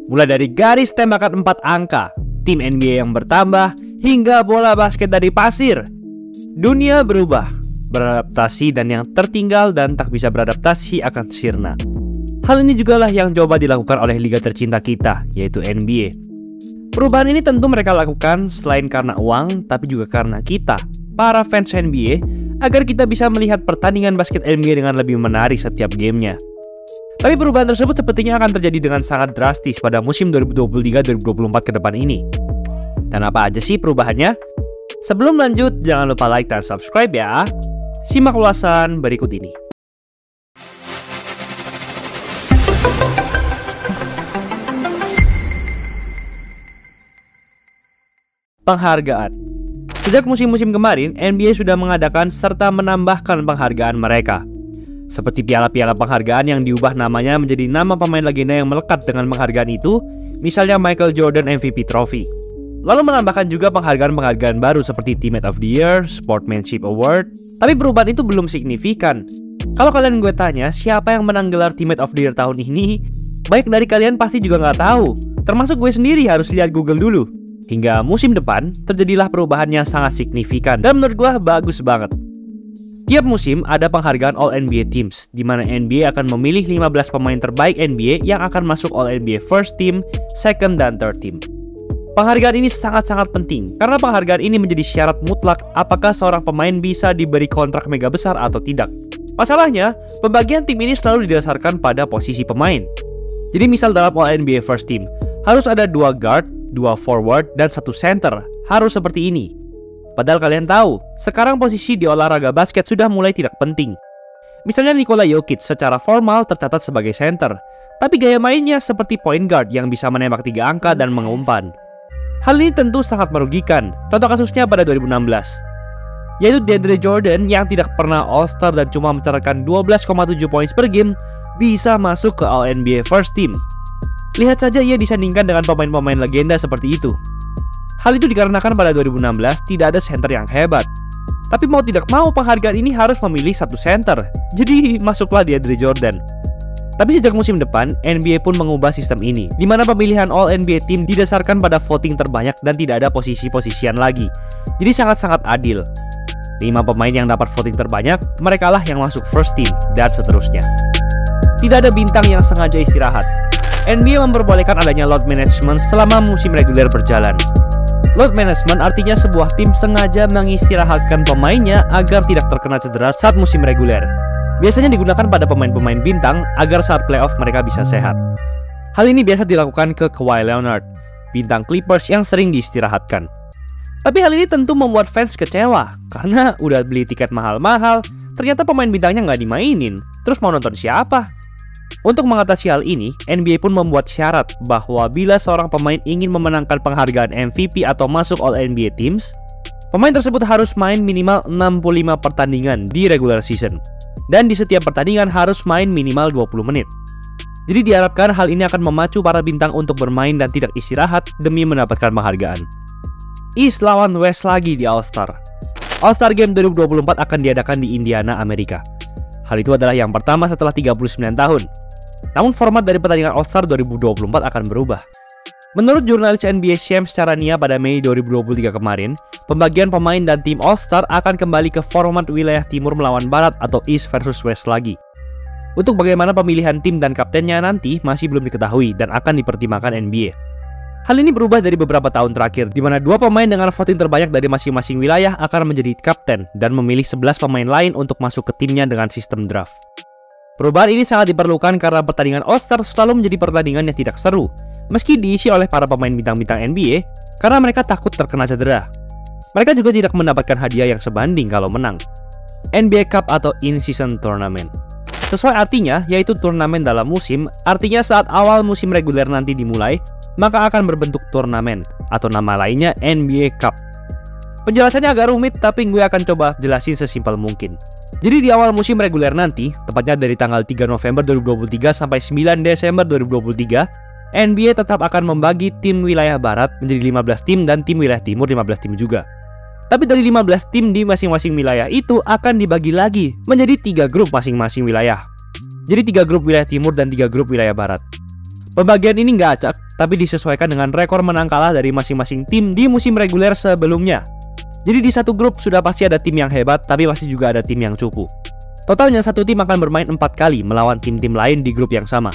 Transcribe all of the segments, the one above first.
Mulai dari garis tembakan 4 angka, tim NBA yang bertambah, hingga bola basket dari pasir. Dunia berubah, beradaptasi, dan yang tertinggal dan tak bisa beradaptasi akan sirna. Hal ini jugalah yang coba dilakukan oleh liga tercinta kita, yaitu NBA. Perubahan ini tentu mereka lakukan selain karena uang, tapi juga karena kita, para fans NBA, agar kita bisa melihat pertandingan basket NBA dengan lebih menarik setiap gamenya. Tapi perubahan tersebut sepertinya akan terjadi dengan sangat drastis pada musim 2023-2024 ke depan ini. Dan apa aja sih perubahannya? Sebelum lanjut, jangan lupa like dan subscribe ya. Simak ulasan berikut ini. Penghargaan. Sejak musim-musim kemarin, NBA sudah mengadakan serta menambahkan penghargaan mereka. Seperti piala-piala penghargaan yang diubah namanya menjadi nama pemain legenda yang melekat dengan penghargaan itu, misalnya Michael Jordan MVP Trophy. Lalu menambahkan juga penghargaan-penghargaan baru seperti Teammate of the Year, Sportsmanship Award. Tapi perubahan itu belum signifikan. Kalau kalian gue tanya siapa yang menang gelar Teammate of the Year tahun ini, banyak dari kalian pasti juga nggak tahu. Termasuk gue sendiri harus lihat Google dulu. Hingga musim depan, terjadilah perubahannya sangat signifikan. Dan menurut gue bagus banget. Tiap musim ada penghargaan All NBA Teams, di mana NBA akan memilih 15 pemain terbaik NBA yang akan masuk All NBA First Team, Second, dan Third Team. Penghargaan ini sangat-sangat penting, karena penghargaan ini menjadi syarat mutlak apakah seorang pemain bisa diberi kontrak mega besar atau tidak. Masalahnya, pembagian tim ini selalu didasarkan pada posisi pemain. Jadi misal dalam All NBA First Team, harus ada 2 guard, 2 forward, dan 1 center. Harus seperti ini. Padahal kalian tahu, sekarang posisi di olahraga basket sudah mulai tidak penting. Misalnya Nikola Jokic secara formal tercatat sebagai center, tapi gaya mainnya seperti point guard yang bisa menembak 3 angka dan mengumpan. Hal ini tentu sangat merugikan. Contoh kasusnya pada 2016, yaitu DeAndre Jordan yang tidak pernah All-Star dan cuma mencatatkan 12,7 poin per game bisa masuk ke All NBA First Team. Lihat saja ia disandingkan dengan pemain-pemain legenda seperti itu. Hal itu dikarenakan pada 2016 tidak ada center yang hebat. Tapi mau tidak mau penghargaan ini harus memilih 1 center. Jadi masuklah DeAndre Jordan. Tapi sejak musim depan, NBA pun mengubah sistem ini, di mana pemilihan All NBA Team didasarkan pada voting terbanyak dan tidak ada posisi-posisian lagi. Jadi sangat-sangat adil. 5 pemain yang dapat voting terbanyak, merekalah yang masuk First Team, dan seterusnya. Tidak ada bintang yang sengaja istirahat. NBA memperbolehkan adanya load management selama musim reguler berjalan. Load management artinya sebuah tim sengaja mengistirahatkan pemainnya agar tidak terkena cedera saat musim reguler. Biasanya digunakan pada pemain-pemain bintang agar saat playoff mereka bisa sehat. Hal ini biasa dilakukan ke Kawhi Leonard, bintang Clippers yang sering diistirahatkan. Tapi hal ini tentu membuat fans kecewa, karena udah beli tiket mahal-mahal, ternyata pemain bintangnya nggak dimainin. Terus mau nonton siapa? Untuk mengatasi hal ini, NBA pun membuat syarat bahwa bila seorang pemain ingin memenangkan penghargaan MVP atau masuk All NBA Teams, pemain tersebut harus main minimal 65 pertandingan di regular season. Dan di setiap pertandingan harus main minimal 20 menit. Jadi diharapkan hal ini akan memacu para bintang untuk bermain dan tidak istirahat demi mendapatkan penghargaan. East lawan West lagi di All-Star. All-Star Game 2024 akan diadakan di Indiana, Amerika. Hal itu adalah yang pertama setelah 39 tahun. Namun format dari pertandingan All-Star 2024 akan berubah. Menurut jurnalis NBA Shams Charania pada Mei 2023 kemarin, pembagian pemain dan tim All-Star akan kembali ke format wilayah timur melawan barat atau East versus West lagi. Untuk bagaimana pemilihan tim dan kaptennya nanti masih belum diketahui dan akan dipertimbangkan NBA. Hal ini berubah dari beberapa tahun terakhir, di mana 2 pemain dengan voting terbanyak dari masing-masing wilayah akan menjadi kapten dan memilih 11 pemain lain untuk masuk ke timnya dengan sistem draft. Perubahan ini sangat diperlukan karena pertandingan All-Star selalu menjadi pertandingan yang tidak seru, meski diisi oleh para pemain bintang-bintang NBA, karena mereka takut terkena cedera. Mereka juga tidak mendapatkan hadiah yang sebanding kalau menang. NBA Cup atau In-Season Tournament. Sesuai artinya, yaitu turnamen dalam musim, artinya saat awal musim reguler nanti dimulai, maka akan berbentuk turnamen, atau nama lainnya NBA Cup. Penjelasannya agak rumit, tapi gue akan coba jelasin sesimpel mungkin. Jadi di awal musim reguler nanti, tepatnya dari tanggal 3 November 2023 sampai 9 Desember 2023, NBA tetap akan membagi tim wilayah barat menjadi 15 tim dan tim wilayah timur 15 tim juga. Tapi dari 15 tim di masing-masing wilayah itu akan dibagi lagi menjadi 3 grup masing-masing wilayah. Jadi 3 grup wilayah timur dan 3 grup wilayah barat. Pembagian ini nggak acak, tapi disesuaikan dengan rekor menang kalah dari masing-masing tim di musim reguler sebelumnya. Jadi di satu grup sudah pasti ada tim yang hebat, tapi pasti juga ada tim yang cupu. Totalnya satu tim akan bermain 4 kali melawan tim-tim lain di grup yang sama.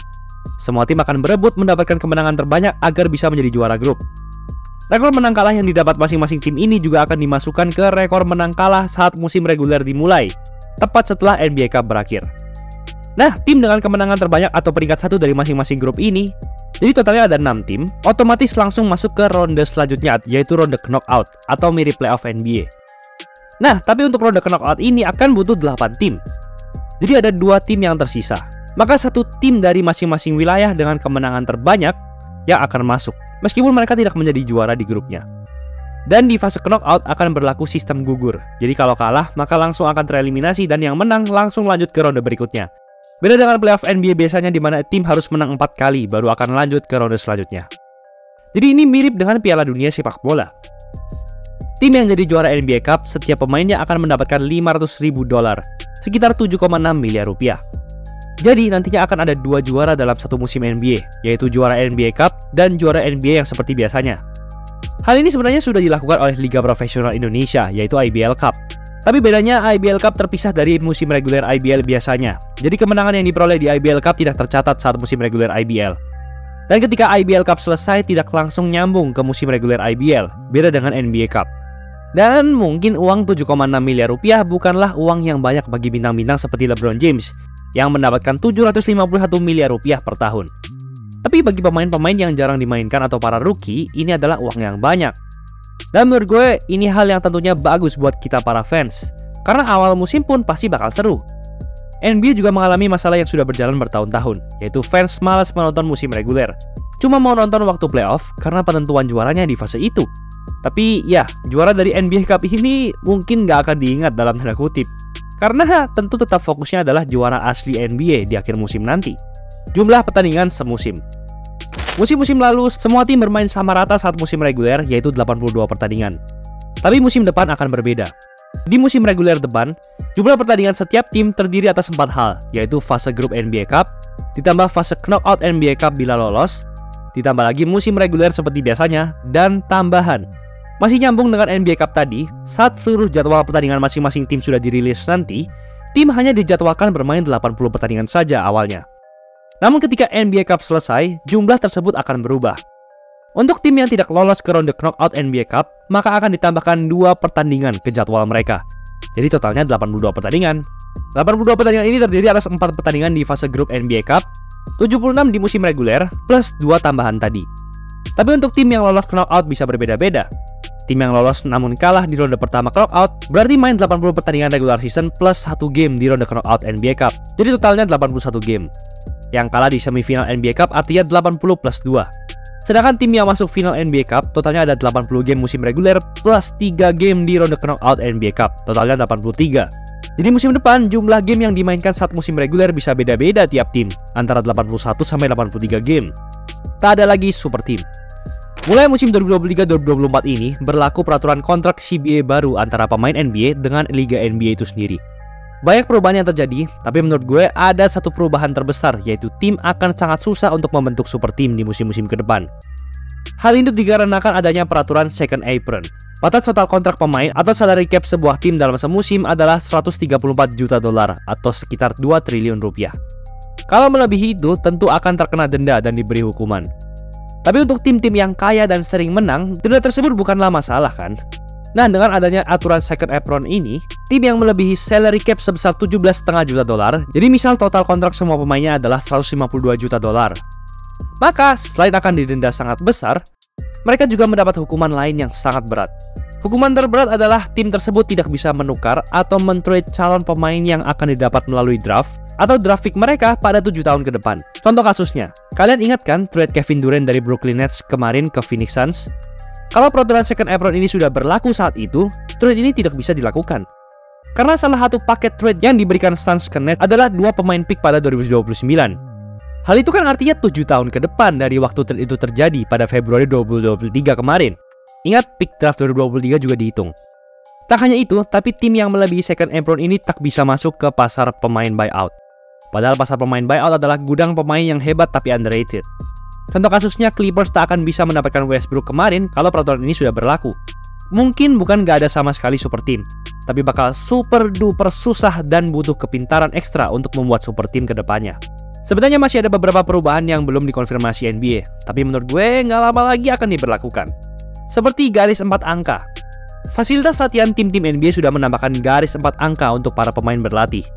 Semua tim akan berebut mendapatkan kemenangan terbanyak agar bisa menjadi juara grup. Rekor menang kalah yang didapat masing-masing tim ini juga akan dimasukkan ke rekor menang kalah saat musim reguler dimulai, tepat setelah NBA Cup berakhir. Nah, tim dengan kemenangan terbanyak atau peringkat 1 dari masing-masing grup ini, jadi totalnya ada 6 tim, otomatis langsung masuk ke ronde selanjutnya, yaitu ronde knockout atau mirip playoff NBA. Nah, tapi untuk ronde knockout ini akan butuh 8 tim. Jadi ada 2 tim yang tersisa. Maka satu tim dari masing-masing wilayah dengan kemenangan terbanyak yang akan masuk, meskipun mereka tidak menjadi juara di grupnya. Dan di fase knockout akan berlaku sistem gugur. Jadi kalau kalah, maka langsung akan tereliminasi dan yang menang langsung lanjut ke ronde berikutnya. Beda dengan playoff NBA biasanya di mana tim harus menang 4 kali baru akan lanjut ke ronde selanjutnya. Jadi ini mirip dengan Piala Dunia sepak bola. Tim yang jadi juara NBA Cup, setiap pemainnya akan mendapatkan $500.000, sekitar 7,6 miliar rupiah. Jadi nantinya akan ada 2 juara dalam satu musim NBA, yaitu juara NBA Cup dan juara NBA yang seperti biasanya. Hal ini sebenarnya sudah dilakukan oleh Liga Profesional Indonesia, yaitu IBL Cup. Tapi bedanya IBL Cup terpisah dari musim reguler IBL biasanya. Jadi kemenangan yang diperoleh di IBL Cup tidak tercatat saat musim reguler IBL. Dan ketika IBL Cup selesai tidak langsung nyambung ke musim reguler IBL, beda dengan NBA Cup. Dan mungkin uang 7,6 miliar rupiah bukanlah uang yang banyak bagi bintang-bintang seperti LeBron James yang mendapatkan 751 miliar rupiah per tahun. Tapi bagi pemain-pemain yang jarang dimainkan atau para rookie, ini adalah uang yang banyak. Dan menurut gue, ini hal yang tentunya bagus buat kita para fans, karena awal musim pun pasti bakal seru. NBA juga mengalami masalah yang sudah berjalan bertahun-tahun, yaitu fans malas menonton musim reguler. Cuma mau nonton waktu playoff karena penentuan juaranya di fase itu. Tapi ya, juara dari NBA Cup ini mungkin gak akan diingat dalam tanda kutip, karena tentu tetap fokusnya adalah juara asli NBA di akhir musim nanti. Jumlah pertandingan semusim. Musim-musim lalu, semua tim bermain sama rata saat musim reguler, yaitu 82 pertandingan. Tapi musim depan akan berbeda. Di musim reguler depan, jumlah pertandingan setiap tim terdiri atas 4 hal, yaitu fase grup NBA Cup, ditambah fase knockout NBA Cup bila lolos, ditambah lagi musim reguler seperti biasanya, dan tambahan. Masih nyambung dengan NBA Cup tadi, saat seluruh jadwal pertandingan masing-masing tim sudah dirilis nanti, tim hanya dijadwalkan bermain 80 pertandingan saja awalnya. Namun ketika NBA Cup selesai, jumlah tersebut akan berubah. Untuk tim yang tidak lolos ke ronde knockout NBA Cup, maka akan ditambahkan 2 pertandingan ke jadwal mereka. Jadi totalnya 82 pertandingan. 82 pertandingan ini terdiri atas 4 pertandingan di fase grup NBA Cup, 76 di musim reguler, plus 2 tambahan tadi. Tapi untuk tim yang lolos knockout bisa berbeda-beda. Tim yang lolos namun kalah di ronde pertama knockout berarti main 80 pertandingan regular season plus 1 game di ronde knockout NBA Cup. Jadi totalnya 81 game. Yang kalah di semifinal NBA Cup artinya 80 plus 2. Sedangkan tim yang masuk final NBA Cup totalnya ada 80 game musim reguler plus 3 game di ronde knockout NBA Cup, totalnya 83. Jadi musim depan jumlah game yang dimainkan saat musim reguler bisa beda-beda tiap tim, antara 81 sampai 83 game. Tak ada lagi super team. Mulai musim 2023-2024 ini berlaku peraturan kontrak CBA baru antara pemain NBA dengan Liga NBA itu sendiri. Banyak perubahan yang terjadi, tapi menurut gue ada satu perubahan terbesar, yaitu tim akan sangat susah untuk membentuk super team di musim-musim ke depan. Hal ini dikarenakan adanya peraturan second apron. Batas total kontrak pemain atau salary cap sebuah tim dalam semusim adalah $134 juta atau sekitar 2 triliun rupiah. Kalau melebihi itu, tentu akan terkena denda dan diberi hukuman. Tapi untuk tim-tim yang kaya dan sering menang, denda tersebut bukanlah masalah kan? Nah, dengan adanya aturan second apron ini, tim yang melebihi salary cap sebesar $17,5 juta, jadi misal total kontrak semua pemainnya adalah $152 juta. Maka, selain akan didenda sangat besar, mereka juga mendapat hukuman lain yang sangat berat. Hukuman terberat adalah tim tersebut tidak bisa menukar atau men-trade calon pemain yang akan didapat melalui draft atau draft pick mereka pada 7 tahun ke depan. Contoh kasusnya, kalian ingat kan trade Kevin Durant dari Brooklyn Nets kemarin ke Phoenix Suns? Kalau peraturan second apron ini sudah berlaku saat itu, trade ini tidak bisa dilakukan. Karena salah satu paket trade yang diberikan Suns ke Nets adalah 2 pemain pick pada 2029. Hal itu kan artinya 7 tahun ke depan dari waktu trade itu terjadi pada Februari 2023 kemarin. Ingat, pick draft 2023 juga dihitung. Tak hanya itu, tapi tim yang melebihi second apron ini tak bisa masuk ke pasar pemain buyout. Padahal pasar pemain buyout adalah gudang pemain yang hebat tapi underrated. Contoh kasusnya, Clippers tak akan bisa mendapatkan Westbrook kemarin kalau peraturan ini sudah berlaku. Mungkin bukan gak ada sama sekali super team, tapi bakal super duper susah dan butuh kepintaran ekstra untuk membuat super team ke depannya. Sebenarnya masih ada beberapa perubahan yang belum dikonfirmasi NBA, tapi menurut gue nggak lama lagi akan diberlakukan. Seperti garis 4 angka. Fasilitas latihan tim-tim NBA sudah menambahkan garis 4 angka untuk para pemain berlatih.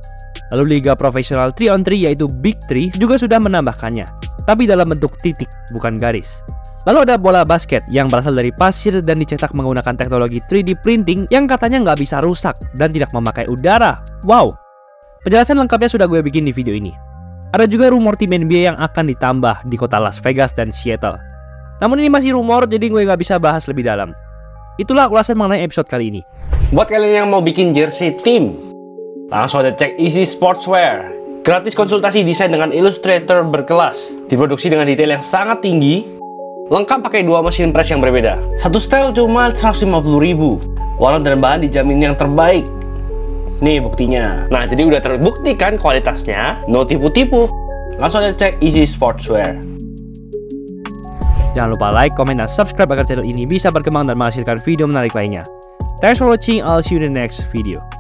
Lalu Liga Profesional 3-on-3 yaitu Big 3 juga sudah menambahkannya, tapi dalam bentuk titik, bukan garis. Lalu ada bola basket yang berasal dari pasir dan dicetak menggunakan teknologi 3D printing yang katanya nggak bisa rusak dan tidak memakai udara. Wow! Penjelasan lengkapnya sudah gue bikin di video ini. Ada juga rumor tim NBA yang akan ditambah di kota Las Vegas dan Seattle. Namun ini masih rumor, jadi gue nggak bisa bahas lebih dalam. Itulah ulasan mengenai episode kali ini. Buat kalian yang mau bikin jersey tim, langsung aja cek Easy Sportswear. Gratis konsultasi desain dengan Illustrator berkelas. Diproduksi dengan detail yang sangat tinggi. Lengkap pakai 2 mesin press yang berbeda. Satu style cuma 150.000. Warna dan bahan dijamin yang terbaik. Nih buktinya. Nah, jadi udah terbukti kan kualitasnya. No tipu-tipu. Langsung aja cek Easy Sportswear. Jangan lupa like, comment, dan subscribe agar channel ini bisa berkembang dan menghasilkan video menarik lainnya. Thanks for watching, I'll see you in the next video.